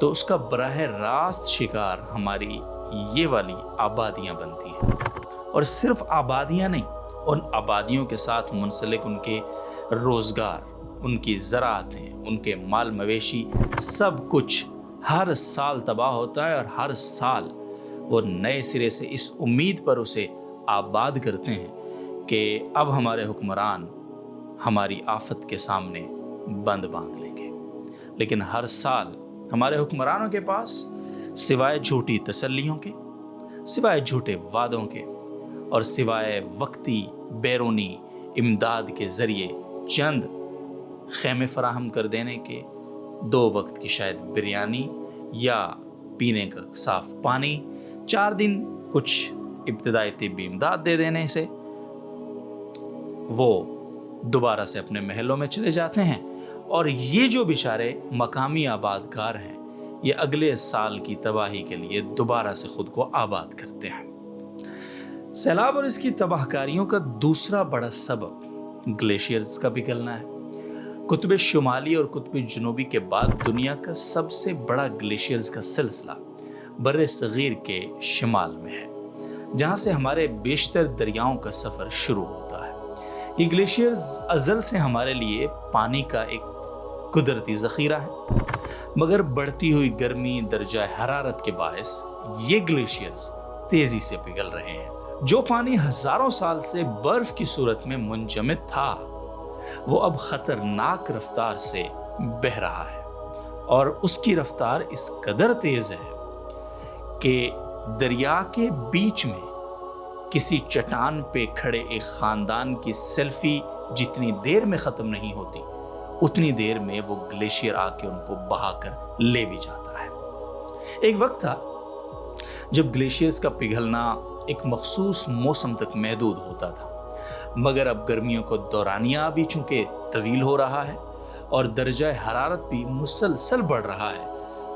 تو اس کا براہ راست شکار ہماری یہ والی آبادیاں بنتی ہیں۔ اور صرف آبادیاں نہیں، ان آبادیوں کے ساتھ منسلک ان کے روزگار، ان کی زراعتیں، ان کے مال مویشی، سب کچھ ہر سال تباہ ہوتا ہے، اور ہر سال وہ نئے سرے سے اس امید پر اسے آباد کرتے ہیں کہ اب ہمارے حکمران ہماری آفت کے سامنے بند باندھ لیں گے۔ لیکن ہر سال ہمارے حکمرانوں کے پاس سوائے جھوٹی تسلیوں کے، سوائے جھوٹے وعدوں کے، اور سوائے وقتی بیرونی امداد کے ذریعے چند خیمے فراہم کر دینے کے، 2 وقت کی شاید بریانی یا پینے کا صاف پانی، 4 دن کچھ ابتدائی طبی امداد دے دینے سے وہ دوبارہ سے اپنے محلوں میں چلے جاتے ہیں، اور یہ جو بیچارے مقامی آباد کار ہیں یہ اگلے سال کی تباہی کے لیے دوبارہ سے خود کو آباد کرتے ہیں۔ سیلاب اور اس کی تباہ کاریوں کا دوسرا بڑا سبب گلیشیئرز کا پگھلنا ہے۔ قطب شمالی اور قطب جنوبی کے بعد دنیا کا سب سے بڑا گلیشیئرز کا سلسلہ بر صغیر کے شمال میں ہے، جہاں سے ہمارے بیشتر دریاؤں کا سفر شروع ہوتا ہے۔ یہ گلیشیئرز ازل سے ہمارے لیے پانی کا ایک قدرتی ذخیرہ ہے، مگر بڑھتی ہوئی گرمی، درجہ حرارت کے باعث یہ گلیشیئرز تیزی سے پگھل رہے ہیں۔ جو پانی ہزاروں سال سے برف کی صورت میں منجمد تھا، وہ اب خطرناک رفتار سے بہہ رہا ہے، اور اس کی رفتار اس قدر تیز ہے کہ دریا کے بیچ میں کسی چٹان پہ کھڑے ایک خاندان کی سیلفی جتنی دیر میں ختم نہیں ہوتی، اتنی دیر میں وہ گلیشیئر آ کے ان کو بہا کر لے بھی جاتا ہے۔ ایک وقت تھا جب گلیشیئرز کا پگھلنا ایک مخصوص موسم تک محدود ہوتا تھا، مگر اب گرمیوں کو دورانیہ بھی چونکہ طویل ہو رہا ہے اور درجہ حرارت بھی مسلسل بڑھ رہا ہے،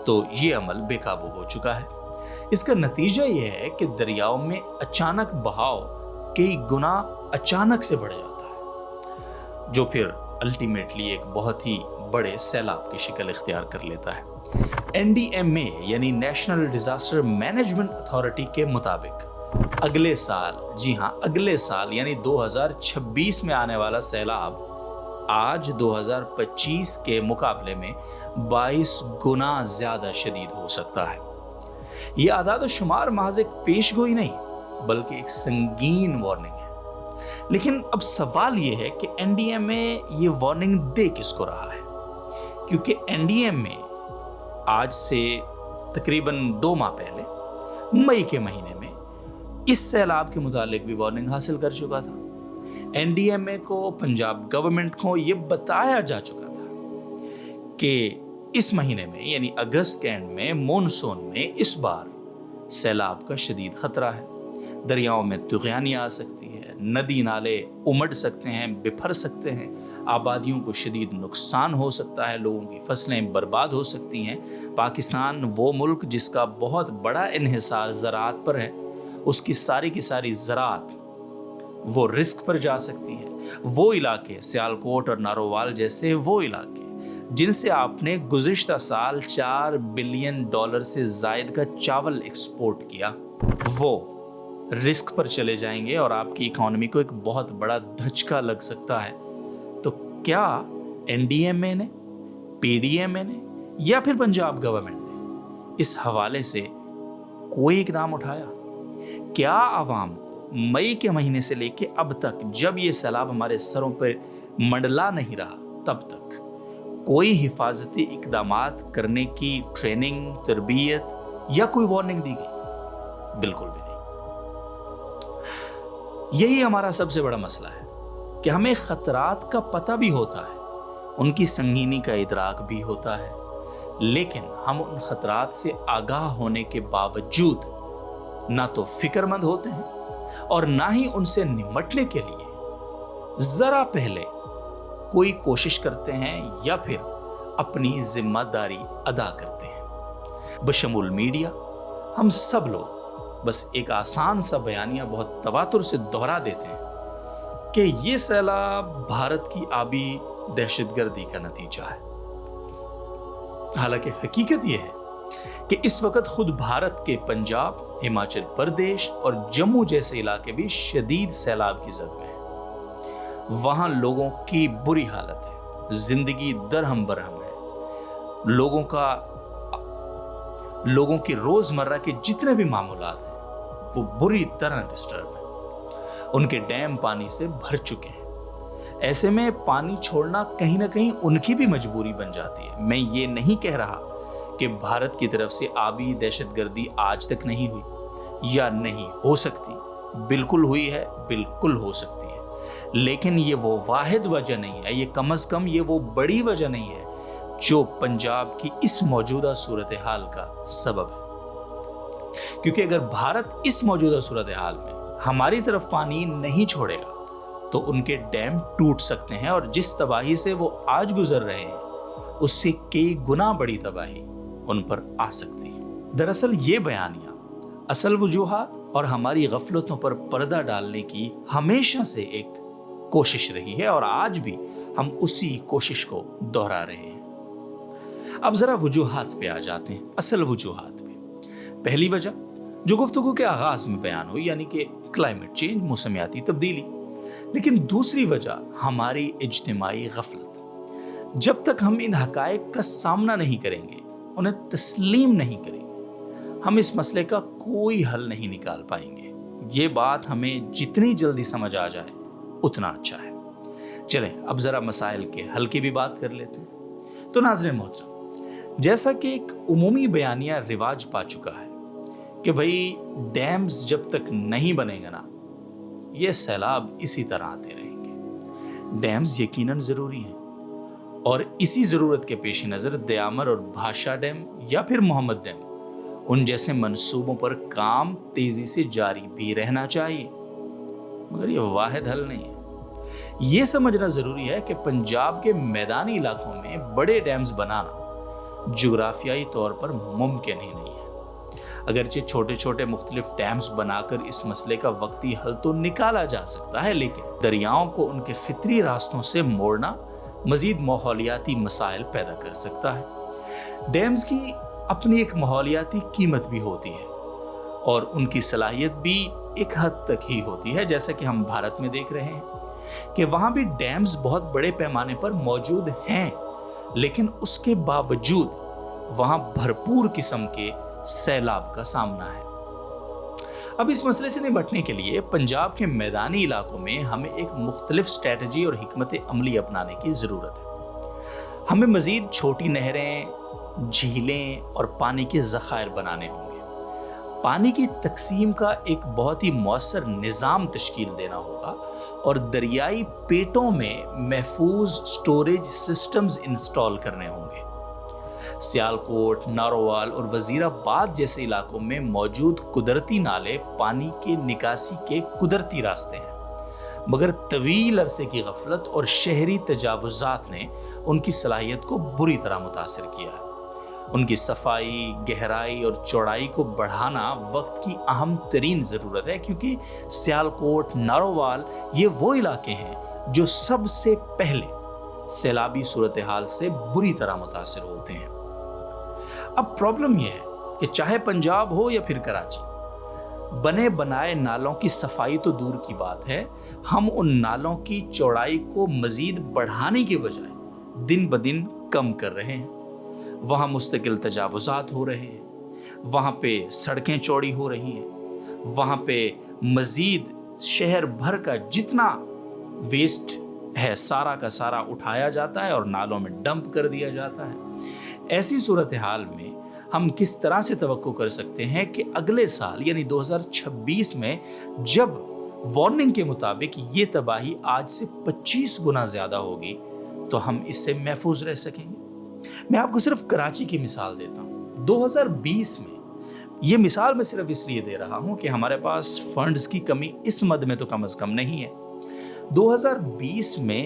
تو یہ عمل بے قابو ہو چکا ہے۔ اس کا نتیجہ یہ ہے کہ دریاؤں میں اچانک بہاؤ کئی گنا اچانک سے بڑھ جاتا ہے، جو پھر الٹیمیٹلی ایک بہت ہی بڑے سیلاب کی شکل اختیار کر لیتا ہے۔ NDMA یعنی نیشنل ڈیزاسٹر مینجمنٹ اتھارٹی کے مطابق اگلے سال، جی ہاں اگلے سال یعنی 2026 میں آنے والا سیلاب آج 2025 کے مقابلے میں 22 گنا زیادہ شدید ہو سکتا ہے۔ یہ اعداد و شمار محض ایک پیش گوئی نہیں بلکہ ایک سنگین وارننگ ہے۔ لیکن اب سوال یہ ہے کہ NDMA یہ وارننگ دے کس کو رہا ہے؟ کیونکہ NDMA آج سے تقریباً 2 ماہ پہلے مئی کے مہینے میں اس سیلاب کے متعلق بھی وارننگ حاصل کر چکا تھا۔ NDMA کو، پنجاب گورنمنٹ کو یہ بتایا جا چکا تھا کہ اس مہینے میں یعنی اگست کے اینڈ میں مونسون میں اس بار سیلاب کا شدید خطرہ ہے۔ دریاؤں میں طغیانی آ سکتی ہے، ندی نالے امڑ سکتے ہیں، بپھر سکتے ہیں، آبادیوں کو شدید نقصان ہو سکتا ہے، لوگوں کی فصلیں برباد ہو سکتی ہیں۔ پاکستان وہ ملک جس کا بہت بڑا انحصار زراعت پر ہے، اس کی ساری زراعت وہ رسک پر جا سکتی ہے۔ وہ علاقے سیالکوٹ اور نارووال جیسے وہ علاقے جن سے آپ نے گزشتہ سال $4 بلین سے زائد کا چاول ایکسپورٹ کیا، وہ رسک پر چلے جائیں گے اور آپ کی اکانومی کو ایک بہت بڑا دھچکا لگ سکتا ہے۔ تو کیا NDMA نے، PDMA نے یا پھر پنجاب گورنمنٹ نے اس حوالے سے کوئی اقدام اٹھایا؟ کیا عوام کو مئی کے مہینے سے لے کے اب تک جب یہ سیلاب ہمارے سروں پر منڈلا نہیں رہا تب تک کوئی حفاظتی اقدامات کرنے کی ٹریننگ، تربیت یا کوئی وارننگ دی گئی؟ بالکل بھی نہیں۔ یہی ہمارا سب سے بڑا مسئلہ ہے کہ ہمیں خطرات کا پتہ بھی ہوتا ہے، ان کی سنگینی کا ادراک بھی ہوتا ہے، لیکن ہم ان خطرات سے آگاہ ہونے کے باوجود نہ تو فکر مند ہوتے ہیں اور نہ ہی ان سے نمٹنے کے لیے ذرا پہلے کوئی کوشش کرتے ہیں یا پھر اپنی ذمہ داری ادا کرتے ہیں۔ بشمول میڈیا ہم سب لوگ بس ایک آسان سا بیانیہ بہت تواتر سے دہرا دیتے ہیں کہ یہ سیلاب بھارت کی آبی دہشت گردی کا نتیجہ ہے۔ حالانکہ حقیقت یہ ہے کہ اس وقت خود بھارت کے پنجاب، ہماچل پردیش اور جموں جیسے علاقے بھی شدید سیلاب کی زد میں ہیں۔ وہاں لوگوں کی بری حالت ہے، زندگی درہم برہم ہے، لوگوں کی روزمرہ کے جتنے بھی معمولات ہیں وہ بری طرح ڈسٹرب ہیں۔ ان کے ڈیم پانی سے بھر چکے ہیں۔ ایسے میں پانی چھوڑنا کہیں نہ کہیں ان کی بھی مجبوری بن جاتی ہے۔ میں یہ نہیں کہہ رہا کہ بھارت کی طرف سے آبی دہشت گردی آج تک نہیں ہوئی یا نہیں ہو سکتی، بالکل ہوئی ہے، بالکل ہو سکتی ہے، لیکن یہ وہ واحد وجہ نہیں ہے، یہ کم از کم یہ وہ بڑی وجہ نہیں ہے جو پنجاب کی اس موجودہ صورتحال کا سبب ہے۔ کیونکہ اگر بھارت اس موجودہ صورتحال میں ہماری طرف پانی نہیں چھوڑے گا تو ان کے ڈیم ٹوٹ سکتے ہیں، اور جس تباہی سے وہ آج گزر رہے ہیں اس سے کئی گنا بڑی تباہی ان پر آ سکتی ہے۔ دراصل یہ بیانیہ اصل وجوہات اور ہماری غفلتوں پر پردہ ڈالنے کی ہمیشہ سے ایک کوشش رہی ہے، اور آج بھی ہم اسی کوشش کو دہرا رہے ہیں۔ اب ذرا وجوہات پہ آ جاتے ہیں، اصل وجوہات پہ۔ پہلی وجہ جو گفتگو کے آغاز میں بیان ہوئی، یعنی کہ کلائمیٹ چینج، موسمیاتی تبدیلی۔ لیکن دوسری وجہ ہماری اجتماعی غفلت۔ جب تک ہم ان حقائق کا سامنا نہیں کریں گے، انہیں تسلیم نہیں کریں گے، ہم اس مسئلے کا کوئی حل نہیں نکال پائیں گے۔ یہ بات ہمیں جتنی جلدی سمجھ آ جائے اتنا اچھا ہے۔ چلیں اب ذرا مسائل کے حل کی بھی بات کر لیتے ہیں۔ تو ناظرین محترم، جیسا کہ ایک عمومی بیانیہ رواج پا چکا ہے کہ بھئی ڈیمز جب تک نہیں بنے گا نا، یہ سیلاب اسی طرح آتے رہیں گے۔ ڈیمز یقیناً ضروری ہیں، اور اسی ضرورت کے پیش نظر دیامر اور بھاشا ڈیم یا پھر محمد ڈیم، ان جیسے منصوبوں پر کام تیزی سے جاری بھی رہنا چاہیے، مگر یہ واحد حل نہیں ہے۔ یہ سمجھنا ضروری ہے کہ پنجاب کے میدانی علاقوں میں بڑے ڈیمز بنانا جغرافیائی طور پر ممکن ہی نہیں ہے۔ اگرچہ چھوٹے چھوٹے مختلف ڈیمز بنا کر اس مسئلے کا وقتی حل تو نکالا جا سکتا ہے، لیکن دریاؤں کو ان کے فطری راستوں سے موڑنا مزید ماحولیاتی مسائل پیدا کر سکتا ہے۔ ڈیمز کی اپنی ایک ماحولیاتی قیمت بھی ہوتی ہے، اور ان کی صلاحیت بھی ایک حد تک ہی ہوتی ہے، جیسا کہ ہم بھارت میں دیکھ رہے ہیں کہ وہاں بھی ڈیمز بہت بڑے پیمانے پر موجود ہیں، لیکن اس کے باوجود وہاں بھرپور قسم کے سیلاب کا سامنا ہے۔ اب اس مسئلے سے نمٹنے کے لیے پنجاب کے میدانی علاقوں میں ہمیں ایک مختلف اسٹریٹجی اور حکمت عملی اپنانے کی ضرورت ہے۔ ہمیں مزید چھوٹی نہریں، جھیلیں اور پانی کے ذخائر بنانے ہوں گے۔ پانی کی تقسیم کا ایک بہت ہی مؤثر نظام تشکیل دینا ہوگا، اور دریائی پیٹوں میں محفوظ سٹوریج سسٹمز انسٹال کرنے ہوں گے۔ سیالکوٹ، نارووال اور وزیر آباد جیسے علاقوں میں موجود قدرتی نالے پانی کے نکاسی کے قدرتی راستے ہیں، مگر طویل عرصے کی غفلت اور شہری تجاوزات نے ان کی صلاحیت کو بری طرح متاثر کیا ہے۔ ان کی صفائی، گہرائی اور چوڑائی کو بڑھانا وقت کی اہم ترین ضرورت ہے، کیونکہ سیالکوٹ، نارووال یہ وہ علاقے ہیں جو سب سے پہلے سیلابی صورتحال سے بری طرح متاثر ہوتے ہیں۔ اب پرابلم یہ ہے کہ چاہے پنجاب ہو یا پھر کراچی، بنے بنائے نالوں کی صفائی تو دور کی بات ہے، ہم ان نالوں کی چوڑائی کو مزید بڑھانے کے بجائے دن بدن کم کر رہے ہیں۔ وہاں مستقل تجاوزات ہو رہے ہیں، وہاں پہ سڑکیں چوڑی ہو رہی ہیں، وہاں پہ مزید شہر بھر کا جتنا ویسٹ ہے سارا کا سارا اٹھایا جاتا ہے اور نالوں میں ڈمپ کر دیا جاتا ہے۔ ایسی صورتحال میں ہم کس طرح سے توقع کر سکتے ہیں کہ اگلے سال یعنی 2026 میں جب وارننگ کے مطابق یہ تباہی آج سے 25 گنا زیادہ ہوگی تو ہم اس سے محفوظ رہ سکیں گے؟ میں آپ کو صرف کراچی کی مثال دیتا ہوں۔ 2020 میں یہ مثال میں صرف اس لیے دے رہا ہوں کہ ہمارے پاس فنڈز کی کمی اس مد میں تو کم از کم نہیں ہے۔ 2020 میں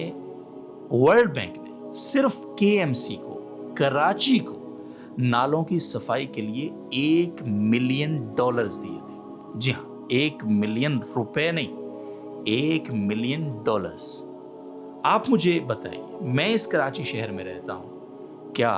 ورلڈ بینک نے صرف KMC کو، کراچی کو نالوں کی صفائی کے لیے $1 ملین دیے تھے۔ جی ہاں، $1 ملین نہیں، $1 ملین۔ آپ مجھے بتائیے، میں اس کراچی شہر میں رہتا ہوں، کیا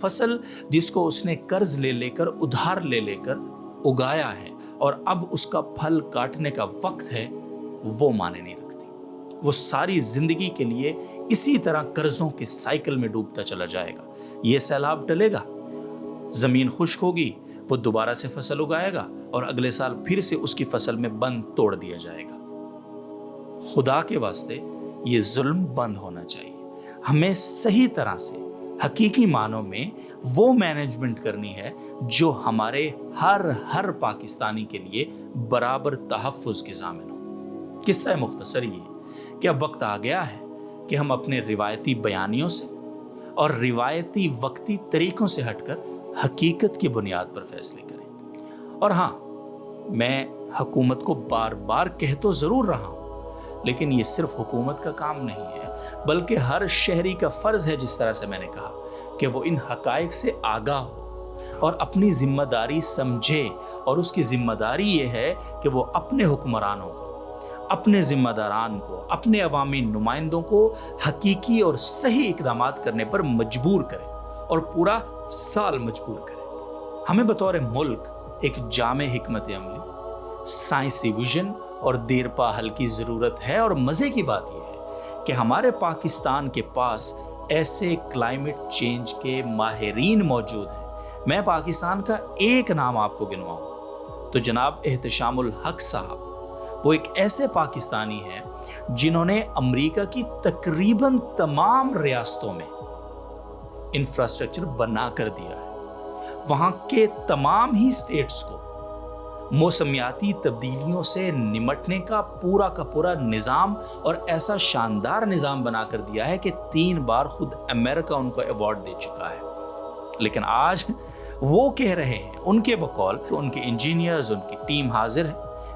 فصل جس کو اس نے قرض لے لے کر ادھار لے لے کر اگایا ہے اور اب اس کا پھل کاٹنے کا وقت ہے، وہ معنی نہیں رکھتی۔ وہ ساری زندگی کے لیے اسی طرح قرضوں کے سائیکل میں ڈوبتا چلا جائے گا۔ یہ سیلاب ٹلے گا، زمین خشک ہوگی، وہ دوبارہ سے فصل اگائے گا اور اگلے سال پھر سے اس کی فصل میں بند توڑ دیا جائے گا۔ خدا کے واسطے یہ ظلم بند ہونا چاہیے۔ ہمیں صحیح طرح سے حقیقی معنوں میں وہ مینجمنٹ کرنی ہے جو ہمارے ہر پاکستانی کے لیے برابر تحفظ کی ضامن ہو۔ قصہ مختصر یہ کہ اب وقت آ گیا ہے کہ ہم اپنے روایتی بیانیوں سے اور روایتی وقتی طریقوں سے ہٹ کر حقیقت کی بنیاد پر فیصلے کریں۔ اور ہاں، میں حکومت کو بار بار کہہ تو ضرور رہا ہوں، لیکن یہ صرف حکومت کا کام نہیں ہے، بلکہ ہر شہری کا فرض ہے، جس طرح سے میں نے کہا، کہ وہ ان حقائق سے آگاہ ہو اور اپنی ذمہ داری سمجھے۔ اور اس کی ذمہ داری یہ ہے کہ وہ اپنے حکمرانوں کو، اپنے ذمہ داران کو، اپنے عوامی نمائندوں کو حقیقی اور صحیح اقدامات کرنے پر مجبور کرے اور پورا سال مجبور کرے۔ ہمیں بطور ملک ایک جامع حکمت عملی، سائنسی ویژن اور دیرپا حل کی ضرورت ہے۔ اور مزے کی بات یہ ہے کہ ہمارے پاکستان کے پاس ایسے کلائمیٹ چینج کے ماہرین موجود ہیں۔ میں پاکستان کا ایک نام آپ کو گنواؤں تو جناب احتشام الحق صاحب، وہ ایک ایسے پاکستانی ہیں جنہوں نے امریکہ کی تقریباً تمام ریاستوں میں انفراسٹرکچر بنا کر دیا ہے۔ وہاں کے تمام ہی سٹیٹس کو موسمیاتی تبدیلیوں سے نمٹنے کا پورا نظام اور ایسا شاندار نظام بنا کر دیا ہے کہ 3 بار خود امریکہ ان کو ایوارڈ دے چکا ہے۔ لیکن آج وہ کہہ رہے ہیں، ان کے بقول، کہ ان کے انجینئرز، ان کی ٹیم حاضر ہے،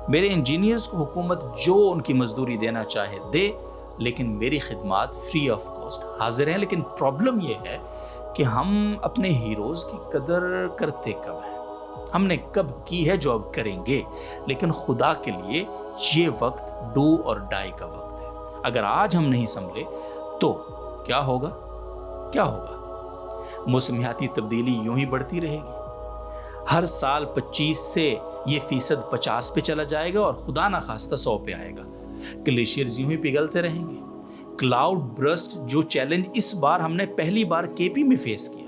میرے انجینئرز کو حکومت جو ان کی مزدوری دینا چاہے دے، لیکن میری خدمات فری آف کاسٹ حاضر ہیں۔ لیکن پرابلم یہ ہے کہ ہم اپنے ہیروز کی قدر کرتے کب ہیں؟ ہم نے کب کی ہے جو اب کریں گے؟ لیکن خدا کے لیے یہ وقت ڈو اور ڈائی کا وقت ہے۔ اگر آج ہم نہیں سنبھلے تو کیا ہوگا؟ موسمیاتی تبدیلی یوں ہی بڑھتی رہے گی۔ ہر سال 25 سے یہ فیصد 50 پہ چلا جائے گا اور خدا نہ خواستہ 100 پہ آئے گا۔ گلیشیئرز یوں ہی پگھلتے رہیں گے۔ کلاؤڈ برسٹ جو چیلنج اس بار ہم نے پہلی بار KP میں فیس کیا،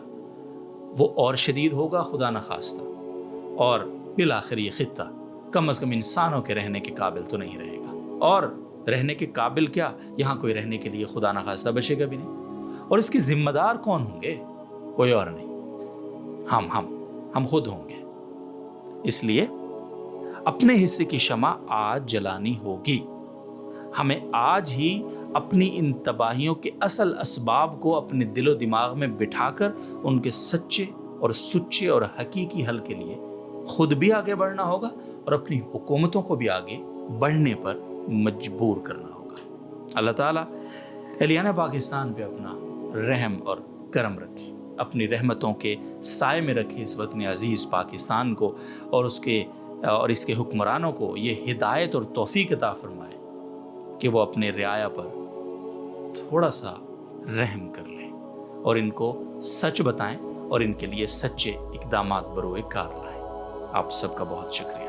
وہ اور شدید ہوگا خدا نہ خواستہ، اور بالآخر یہ خطہ کم از کم انسانوں کے رہنے کے قابل تو نہیں رہے گا۔ اور رہنے کے قابل کیا، یہاں کوئی رہنے کے لیے خدا نہ خواستہ بچے گا بھی نہیں۔ اور اس کے ذمہ دار کون ہوں گے؟ کوئی اور نہیں، ہم خود ہوں گے۔ اس لیے اپنے حصے کی شمع آج جلانی ہوگی۔ ہمیں آج ہی اپنی ان تباہیوں کے اصل اسباب کو اپنے دل و دماغ میں بٹھا کر ان کے سچے اور سچے اور حقیقی حل کے لیے خود بھی آگے بڑھنا ہوگا اور اپنی حکومتوں کو بھی آگے بڑھنے پر مجبور کرنا ہوگا۔ اللہ تعالیٰ اہلیان پاکستان پہ اپنا رحم اور کرم رکھے، اپنی رحمتوں کے سائے میں رکھے اس وطن عزیز پاکستان کو، اور اس کے حکمرانوں کو یہ ہدایت اور توفیق عطا فرمائے کہ وہ اپنے رعایا پر تھوڑا سا رحم کر لیں اور ان کو سچ بتائیں اور ان کے لیے سچے اقدامات بروئے کار لائیں۔ آپ سب کا بہت شکریہ۔